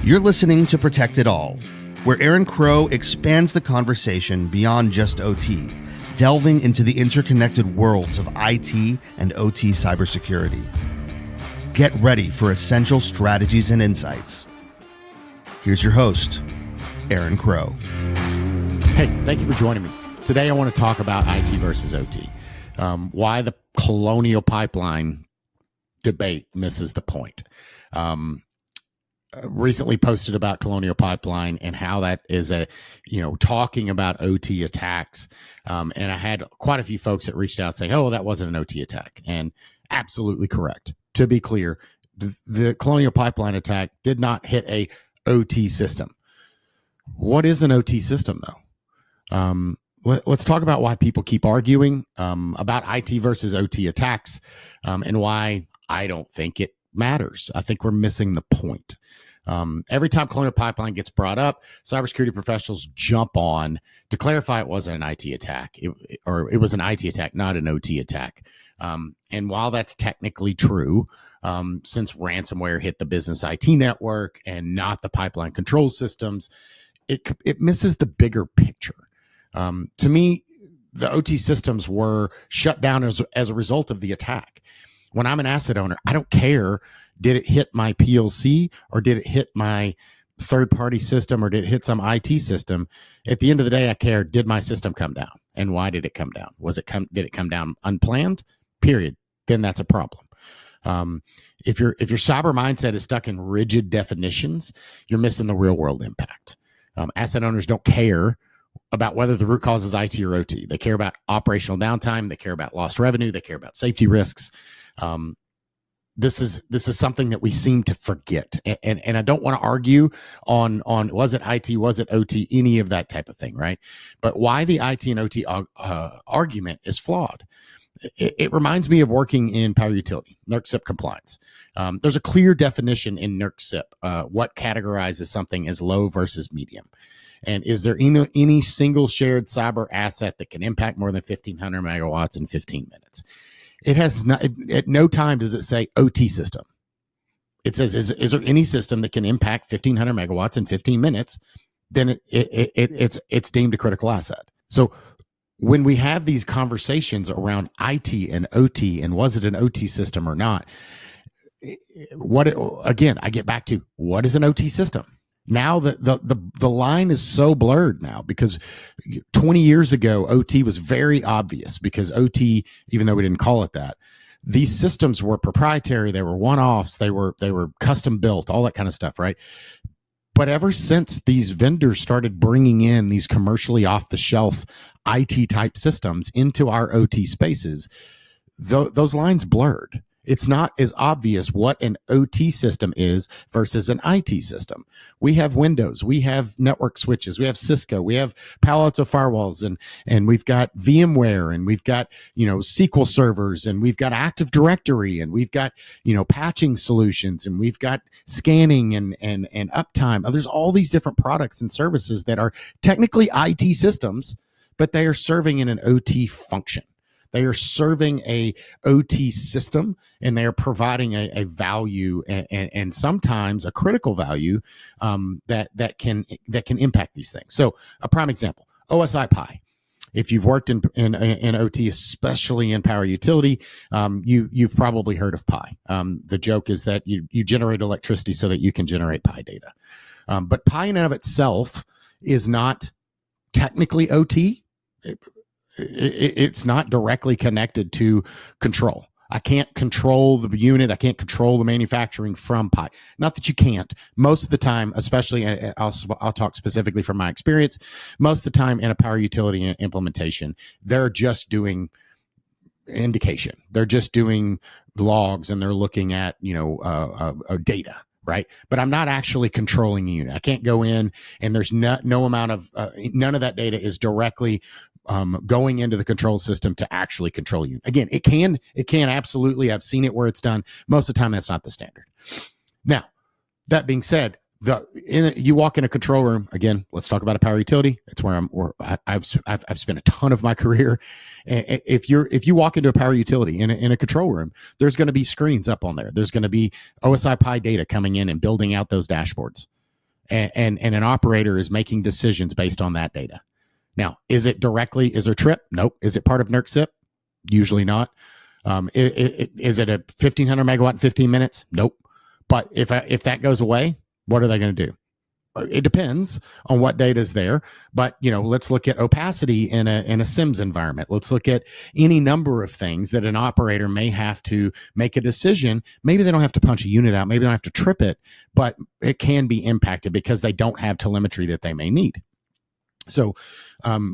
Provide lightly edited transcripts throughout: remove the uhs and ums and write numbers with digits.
You're listening to Protect It All, where Aaron Crow expands the conversation beyond just OT, delving into the interconnected worlds of IT and OT cybersecurity. Get ready for essential strategies and insights. Here's your host, Aaron Crow. Hey, thank you for joining me. Today I want to talk about IT versus OT. Why the Colonial Pipeline debate misses the point. Recently posted about Colonial Pipeline and how that is talking about OT attacks. And I had quite a few folks that reached out saying, oh, that wasn't an OT attack. And absolutely correct. To be clear, the Colonial Pipeline attack did not hit a OT system. What is an OT system, though? Let's talk about why people keep arguing about IT versus OT attacks and why I don't think it matters. I think we're missing the point. Every time Colonial Pipeline gets brought up, cybersecurity professionals jump on to clarify it wasn't an IT attack, it was an IT attack, not an OT attack. And while that's technically true, since ransomware hit the business IT network and not the pipeline control systems, it misses the bigger picture. To me, the OT systems were shut down as a result of the attack. When I'm an asset owner, I don't care. Did it hit my PLC or did it hit my third-party system or did it hit some IT system? At the end of the day, I care, did my system come down? And why did it come down? Did it come down unplanned? Period. Then that's a problem. If your cyber mindset is stuck in rigid definitions, you're missing the real-world impact. Asset owners don't care about whether the root cause is IT or OT. They care about operational downtime. They care about lost revenue. They care about safety risks. This is something that we seem to forget. And I don't want to argue on was it IT, was it OT, any of that type of thing, right? But why the IT and OT argument is flawed. It reminds me of working in power utility, NERC CIP compliance. There's a clear definition in NERC CIP, what categorizes something as low versus medium. And is there any single shared cyber asset that can impact more than 1,500 megawatts in 15 minutes? It has not, at no time does it say OT system. It says, is there any system that can impact 1,500 megawatts in 15 minutes? Then it's deemed a critical asset. So when we have these conversations around IT and OT and was it an OT system or not, again, I get back to what is an OT system? Now the line is so blurred now because 20 years ago, OT was very obvious because OT, even though we didn't call it that, these systems were proprietary. They were one-offs. They were custom built, all that kind of stuff, right? But ever since these vendors started bringing in these commercially off-the-shelf IT type systems into our OT spaces, those lines blurred. It's not as obvious what an OT system is versus an IT system. We have Windows, we have network switches, we have Cisco, we have Palo Alto firewalls, and we've got VMware, and we've got, SQL servers, and we've got Active Directory, and we've got, patching solutions, and we've got scanning and uptime. There's all these different products and services that are technically IT systems, but they are serving in an OT function. They are serving a OT system, and they are providing a value and sometimes a critical value that can impact these things. So a prime example, OSI PI. If you've worked in OT, especially in power utility, you've probably heard of PI. The joke is that you generate electricity so that you can generate PI data. But PI in and of itself is not technically OT. It's not directly connected to control. I can't control the unit. I can't control the manufacturing from PI. Not that you can't. Most of the time, especially, I'll talk specifically from my experience, most of the time in a power utility implementation, they're just doing indication. They're just doing logs, and they're looking at, data. Right. But I'm not actually controlling the unit. I can't go in, and there's no amount of, none of that data is directly going into the control system to actually control you. Again, it can absolutely. I've seen it where it's done. Most of the time, that's not the standard. Now, that being said, you walk in a control room. Again, let's talk about a power utility. It's where I've spent a ton of my career. If you walk into a power utility in a control room, there's going to be screens up on there. There's going to be OSI PI data coming in and building out those dashboards. and an operator is making decisions based on that data. Now, is there TRIP? Nope. Is it part of NERC CIP? Usually not. Is it a 1500 megawatt in 15 minutes? Nope. But if that goes away, what are they going to do? It depends on what data is there, but let's look at opacity in a SIMS environment. Let's look at any number of things that an operator may have to make a decision. Maybe they don't have to punch a unit out. Maybe they don't have to trip it, but it can be impacted because they don't have telemetry that they may need. So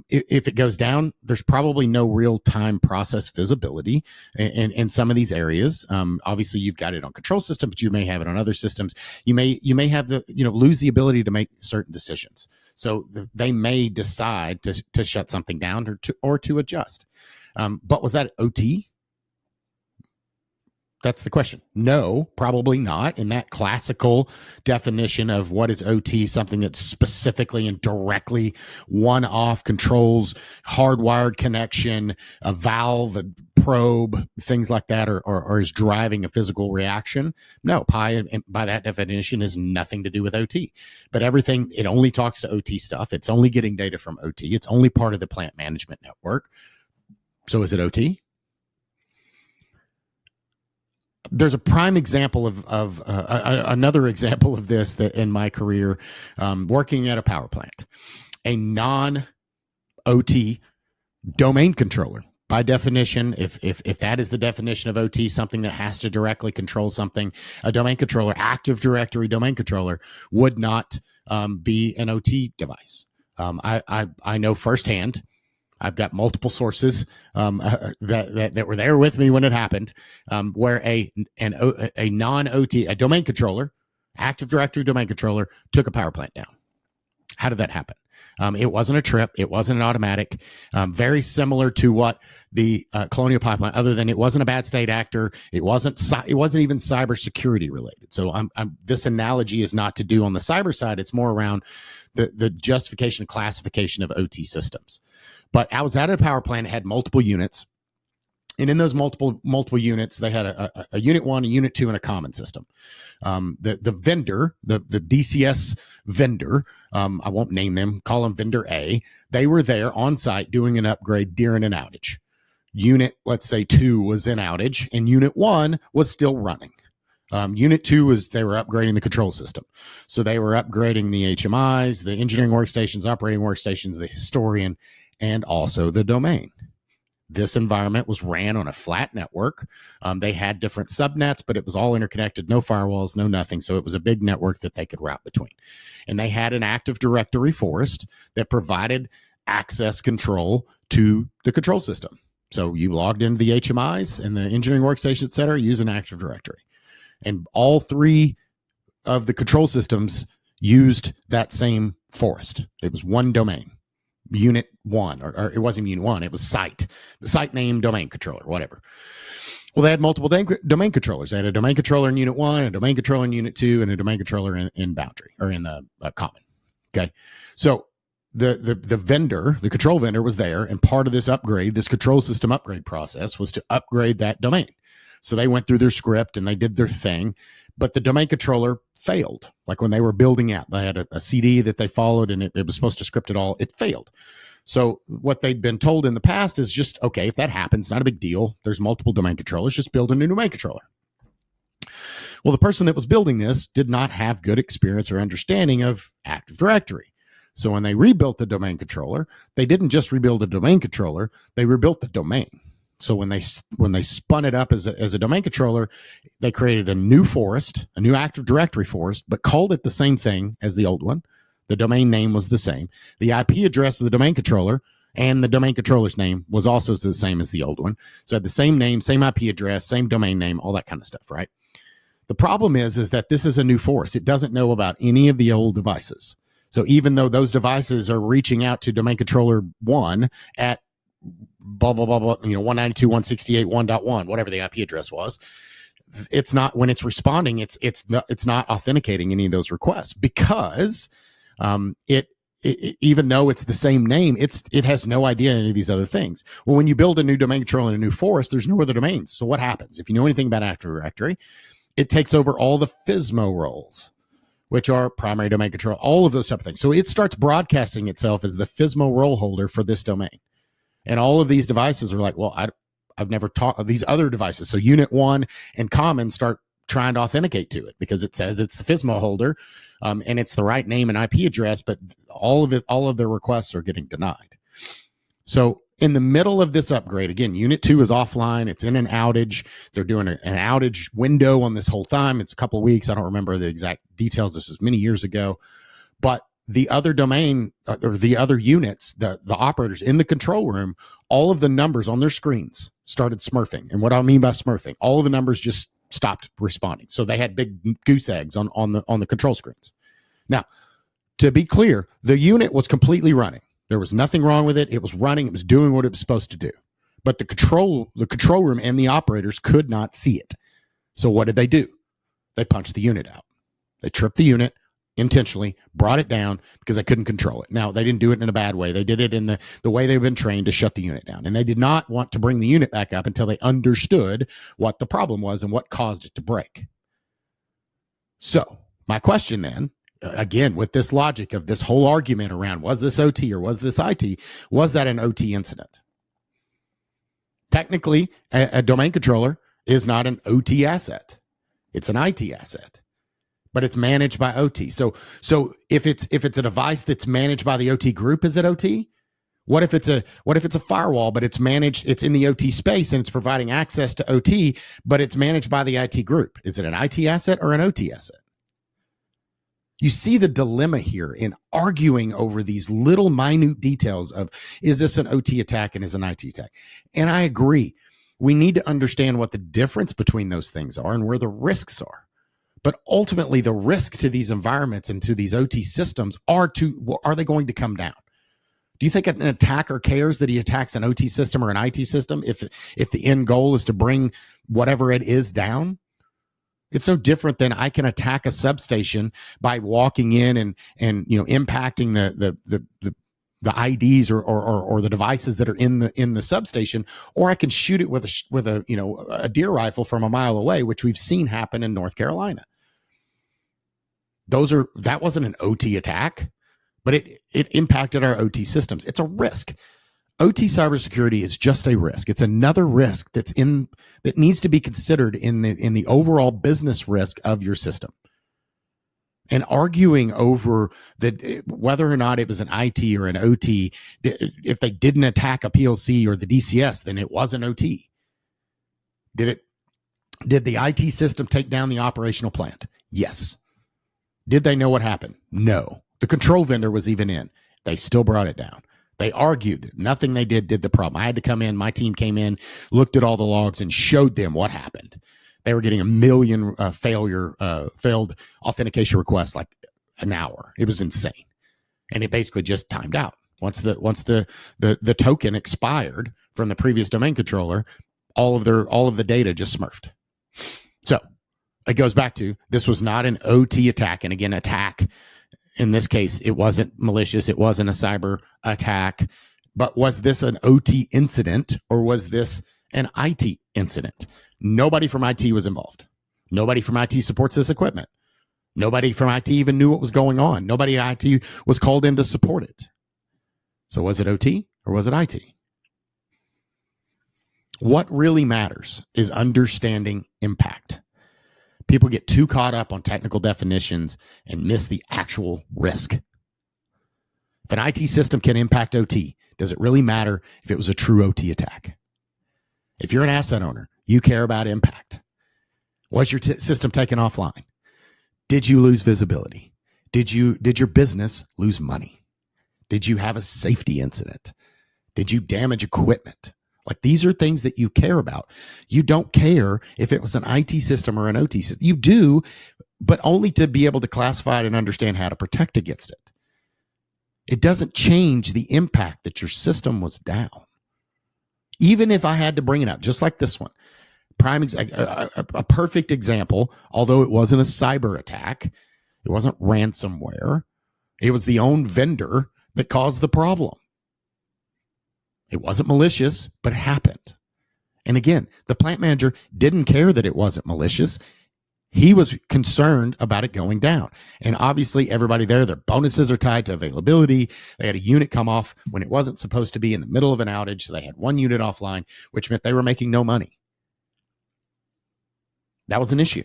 if it goes down, there's probably no real-time process visibility in some of these areas. Obviously, you've got it on control systems, but you may have it on other systems. You may have lose the ability to make certain decisions. So they may decide to shut something down or to adjust. But was that OT? That's the question. No, probably not. In that classical definition of what is OT, something that's specifically and directly one-off controls, hardwired connection, a valve, a probe, things like that, or is driving a physical reaction. No, PI, by that definition, is nothing to do with OT. But everything, it only talks to OT stuff. It's only getting data from OT. It's only part of the plant management network. So is it OT? There's a prime example of another example of this that in my career, working at a power plant, a non-OT domain controller. By definition, if that is the definition of OT, something that has to directly control something, a domain controller, Active Directory domain controller, would not be an OT device. I know firsthand. I've got multiple sources that were there with me when it happened, where a non-OT, a domain controller, Active Directory domain controller, took a power plant down. How did that happen? It wasn't a trip. It wasn't an automatic. Very similar to what the Colonial Pipeline, other than it wasn't a bad state actor. It wasn't even cybersecurity related. So this analogy is not to do on the cyber side. It's more around the justification and classification of OT systems. But I was at a power plant, it had multiple units. And in those multiple units, they had a unit 1, a unit 2, and a common system. The vendor, the DCS vendor, I won't name them, call them vendor A. They were there on site doing an upgrade during an outage. Unit, let's say 2 was in outage, and unit 1 was still running. Unit 2 they were upgrading the control system. So they were upgrading the HMIs, the engineering workstations, operating workstations, the historian, and also the domain. This environment was ran on a flat network. They had different subnets, but it was all interconnected, no firewalls, no nothing. So it was a big network that they could route between. And they had an Active Directory forest that provided access control to the control system. So you logged into the HMIs and the engineering workstation, et cetera, using Active Directory. And all 3 of the control systems used that same forest. It was one domain. Unit 1, or it wasn't Unit 1, it was site, the site name, domain controller, whatever. Well, they had multiple domain controllers. They had a domain controller in Unit 1, a domain controller in Unit 2, and a domain controller in boundary, or in the common. Okay. So the vendor, the control vendor was there, and part of this upgrade, this control system upgrade process, was to upgrade that domain. So they went through their script and they did their thing, but the domain controller failed. Like when they were building out, they had a CD that they followed and it was supposed to script it all. It failed. So what they'd been told in the past is just, okay, if that happens, not a big deal. There's multiple domain controllers, just build a new domain controller. Well, the person that was building this did not have good experience or understanding of Active Directory. So when they rebuilt the domain controller, they didn't just rebuild the domain controller, they rebuilt the domain. So when they spun it up as a domain controller, they created a new forest, a new Active Directory forest, but called it the same thing as the old one. The domain name was the same. The IP address of the domain controller and the domain controller's name was also the same as the old one. So it had the same name, same IP address, same domain name, all that kind of stuff, right? The problem is that this is a new forest. It doesn't know about any of the old devices. So even though those devices are reaching out to domain controller 1 at blah, blah, blah, blah, 192.168.1.1, whatever the IP address was, it's not, when it's responding, it's not authenticating any of those requests because even though it's the same name, it has no idea any of these other things. Well, when you build a new domain controller in a new forest, there's no other domains. So what happens? If you know anything about Active Directory, it takes over all the FSMO roles. which are primary domain control, all of those type of things. So it starts broadcasting itself as the FSMA role holder for this domain. And all of these devices are like, well, I've never talked these other devices. So unit 1 and common start trying to authenticate to it because it says it's the FSMA holder, and it's the right name and IP address, but all of their requests are getting denied. So in the middle of this upgrade, again, unit 2 is offline. It's in an outage. They're doing an outage window on this whole time. It's a couple of weeks. I don't remember the exact details. This is many years ago, but the other domain or the other units, the operators in the control room, all of the numbers on their screens started smurfing. And what I mean by smurfing, all of the numbers just stopped responding. So they had big goose eggs on the control screens. Now, to be clear, the unit was completely running. There was nothing wrong with it. It was running. It was doing what it was supposed to do. But the control room and the operators could not see it. So what did they do? They punched the unit out. They tripped the unit intentionally, brought it down because they couldn't control it. Now, they didn't do it in a bad way. They did it in the way they've been trained to shut the unit down. And they did not want to bring the unit back up until they understood what the problem was and what caused it to break. So my question then, again, with this logic of this whole argument around was this OT or was this IT, was that an OT incident? Technically, a domain controller is not an OT asset. It's an IT asset, but it's managed by OT. So if it's a device that's managed by the OT group, is it OT? What if it's a firewall, but it's managed, it's in the OT space and it's providing access to OT, but it's managed by the IT group? Is it an IT asset or an OT asset? You see the dilemma here in arguing over these little minute details of, is this an OT attack and is an IT attack? And I agree. We need to understand what the difference between those things are and where the risks are. But ultimately, the risk to these environments and to these OT systems are they going to come down? Do you think an attacker cares that he attacks an OT system or an IT system if the end goal is to bring whatever it is down? It's no different than I can attack a substation by walking in and impacting the IDs or the devices that are in the substation, or I can shoot it with a deer rifle from a mile away, which we've seen happen in North Carolina. That wasn't an OT attack, but it impacted our OT systems. It's a risk. OT cybersecurity is just a risk. It's another risk that needs to be considered in the overall business risk of your system. And arguing over whether or not it was an IT or an OT, if they didn't attack a PLC or the DCS, then it was an OT. Did the IT system take down the operational plant? Yes. Did they know what happened? No. The control vendor was even in. They still brought it down. They argued that nothing they did the problem. I had to come in. My team came in, looked at all the logs, and showed them what happened. They were getting 1 million failed authentication requests like an hour. It was insane, and it basically just timed out once the token expired from the previous domain controller. All of the data just smurfed. So it goes back to, this was not an OT attack, and again, attack. In this case, it wasn't malicious. It wasn't a cyber attack. But was this an OT incident or was this an IT incident? Nobody from IT was involved. Nobody from IT supports this equipment. Nobody from IT even knew what was going on. Nobody IT was called in to support it. So was it OT or was it IT? What really matters is understanding impact. People get too caught up on technical definitions and miss the actual risk. If an IT system can impact OT, does it really matter if it was a true OT attack? If you're an asset owner, you care about impact. Was your system taken offline? Did you lose visibility? Did your business lose money? Did you have a safety incident? Did you damage equipment? Like, these are things that you care about. You don't care if it was an IT system or an OT system. You do, but only to be able to classify it and understand how to protect against it. It doesn't change the impact that your system was down. Even if I had to bring it up, just like this one, a perfect example, although it wasn't a cyber attack, it wasn't ransomware, it was the own vendor that caused the problem. It wasn't malicious, but it happened. And again, the plant manager didn't care that it wasn't malicious. He was concerned about it going down. And obviously everybody there, their bonuses are tied to availability. They had a unit come off when it wasn't supposed to be in the middle of an outage. So they had one unit offline, which meant they were making no money. That was an issue.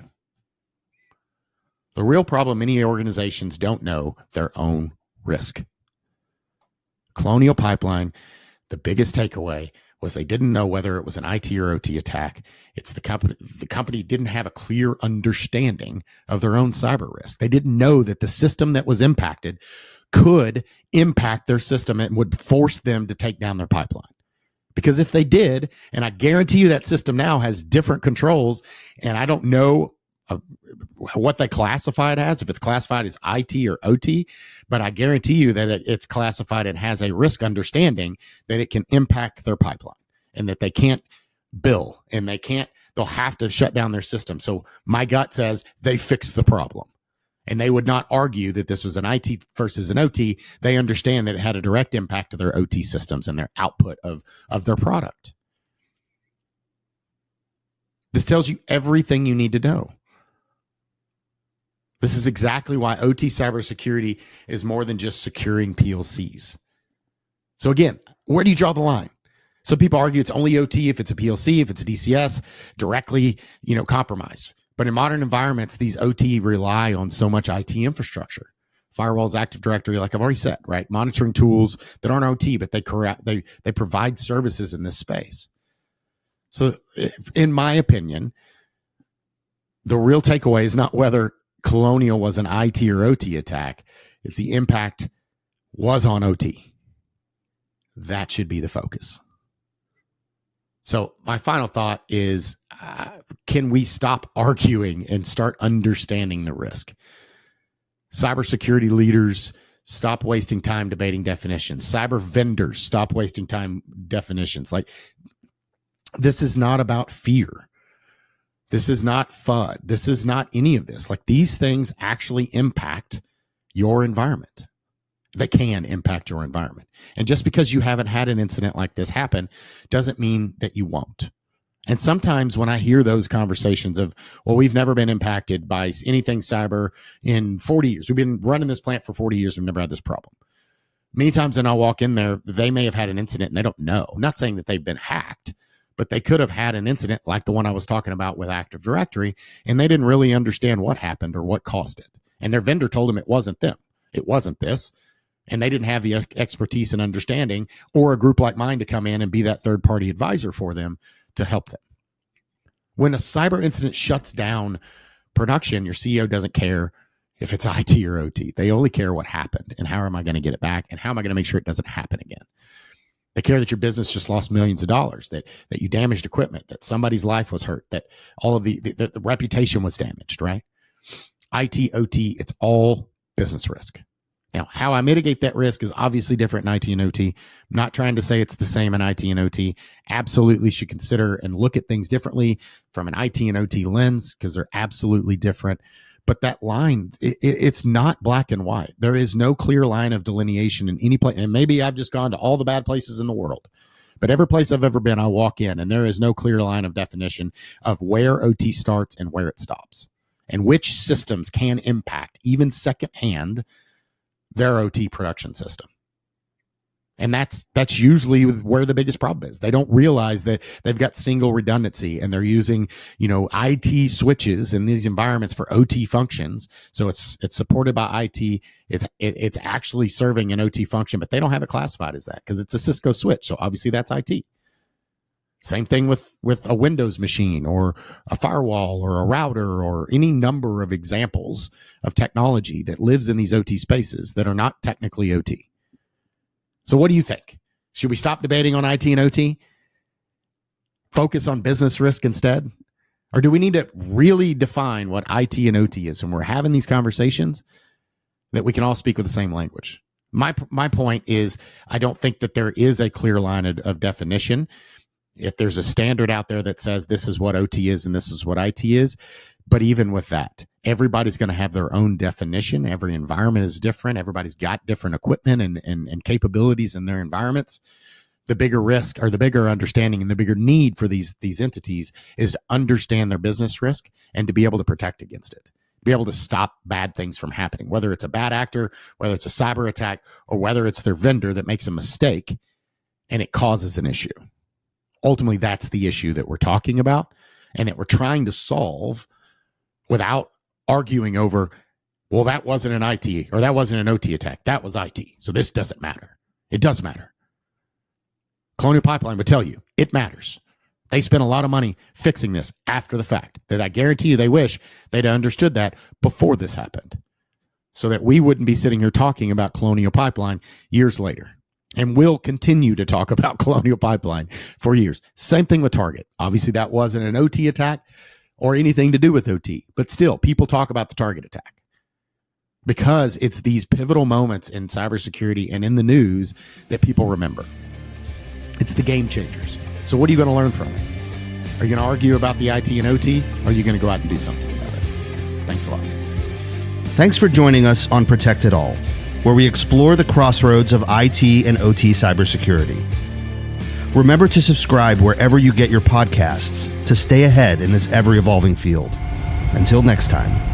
The real problem, many organizations don't know their own risk. Colonial Pipeline, the biggest takeaway was they didn't know whether it was an IT or OT attack. It's the company didn't have a clear understanding of their own cyber risk. They didn't know that the system that was impacted could impact their system and would force them to take down their pipeline. Because if they did, and I guarantee you that system now has different controls, and I don't know what they classify it as, if it's classified as IT or OT, but I guarantee you that it's classified and has a risk understanding that it can impact their pipeline and that they can't bill and they'll have to shut down their system. So my gut says they fixed the problem, and they would not argue that this was an IT versus an OT. They understand that it had a direct impact to their OT systems and their output of their product. This tells you everything you need to know. This is exactly why OT cybersecurity is more than just securing PLCs. So again, where do you draw the line? Some people argue it's only OT if it's a PLC, if it's a DCS, directly, compromised. But in modern environments, these OT rely on so much IT infrastructure. Firewalls, Active Directory, like I've already said, right? Monitoring tools that aren't OT, but they provide services in this space. So in my opinion, the real takeaway is not whether Colonial was an IT or OT attack. It's the impact was on OT. That should be the focus. So my final thought is, can we stop arguing and start understanding the risk? Cybersecurity leaders, stop wasting time debating definitions. Cyber vendors, stop wasting time definitions. Like, this is not about fear. This is not FUD. This is not any of this. Like, these things actually impact your environment. They can impact your environment. And just because you haven't had an incident like this happen doesn't mean that you won't. And sometimes when I hear those conversations of, well, we've never been impacted by anything cyber in 40 years. We've been running this plant for 40 years. We've never had this problem. Many times when I walk in there, they may have had an incident and they don't know. I'm not saying that they've been hacked, but they could have had an incident like the one I was talking about with Active Directory, and they didn't really understand what happened or what caused it. And their vendor told them it wasn't them. It wasn't this. And they didn't have the expertise and understanding, or a group like mine to come in and be that third-party advisor for them to help them. When a cyber incident shuts down production, your CEO doesn't care if it's IT or OT. They only care what happened and how am I going to get it back and how am I going to make sure it doesn't happen again. They care that your business just lost millions of dollars, that you damaged equipment, that somebody's life was hurt, that all of the reputation was damaged, right? IT, OT, it's all business risk. Now, how I mitigate that risk is obviously different in IT and OT. I'm not trying to say it's the same in IT and OT. Absolutely should consider and look at things differently from an IT and OT lens because they're absolutely different. But that line, it's not black and white. There is no clear line of delineation in any place. And maybe I've just gone to all the bad places in the world. But every place I've ever been, I walk in and there is no clear line of definition of where OT starts and where it stops and which systems can impact, even secondhand, their OT production system. And that's usually where the biggest problem is. They don't realize that they've got single redundancy and they're using, IT switches in these environments for OT functions. So it's supported by IT. It's actually serving an OT function, but they don't have it classified as that because it's a Cisco switch. So obviously that's IT. Same thing with a Windows machine or a firewall or a router or any number of examples of technology that lives in these OT spaces that are not technically OT. So what do you think? Should we stop debating on IT and OT? Focus on business risk instead? Or do we need to really define what IT and OT is when we're having these conversations that we can all speak with the same language? My point is, I don't think that there is a clear line of definition. If there's a standard out there that says this is what OT is and this is what IT is, but even with that, everybody's going to have their own definition. Every environment is different. Everybody's got different equipment and capabilities in their environments. the bigger risk or the bigger understanding and the bigger need for these entities is to understand their business risk and to be able to protect against it, be able to stop bad things from happening, whether it's a bad actor, whether it's a cyber attack, or whether it's their vendor that makes a mistake and it causes an issue. Ultimately, that's the issue that we're talking about and that we're trying to solve without arguing over, well, that wasn't an IT or that wasn't an OT attack. That was IT. So this doesn't matter. It does matter. Colonial Pipeline would tell you it matters. They spent a lot of money fixing this after the fact. That I guarantee you they wish they'd understood that before this happened so that we wouldn't be sitting here talking about Colonial Pipeline years later. And we'll continue to talk about Colonial Pipeline for years. Same thing with Target. Obviously, that wasn't an OT attack or anything to do with OT, but still, people talk about the Target attack because it's these pivotal moments in cybersecurity and in the news that people remember. It's the game changers. So what are you going to learn from it? Are you going to argue about the IT and OT, or are you going to go out and do something about it? Thanks a lot. Thanks for joining us on Protect It All, where we explore the crossroads of IT and OT cybersecurity. Remember to subscribe wherever you get your podcasts to stay ahead in this ever-evolving field. Until next time.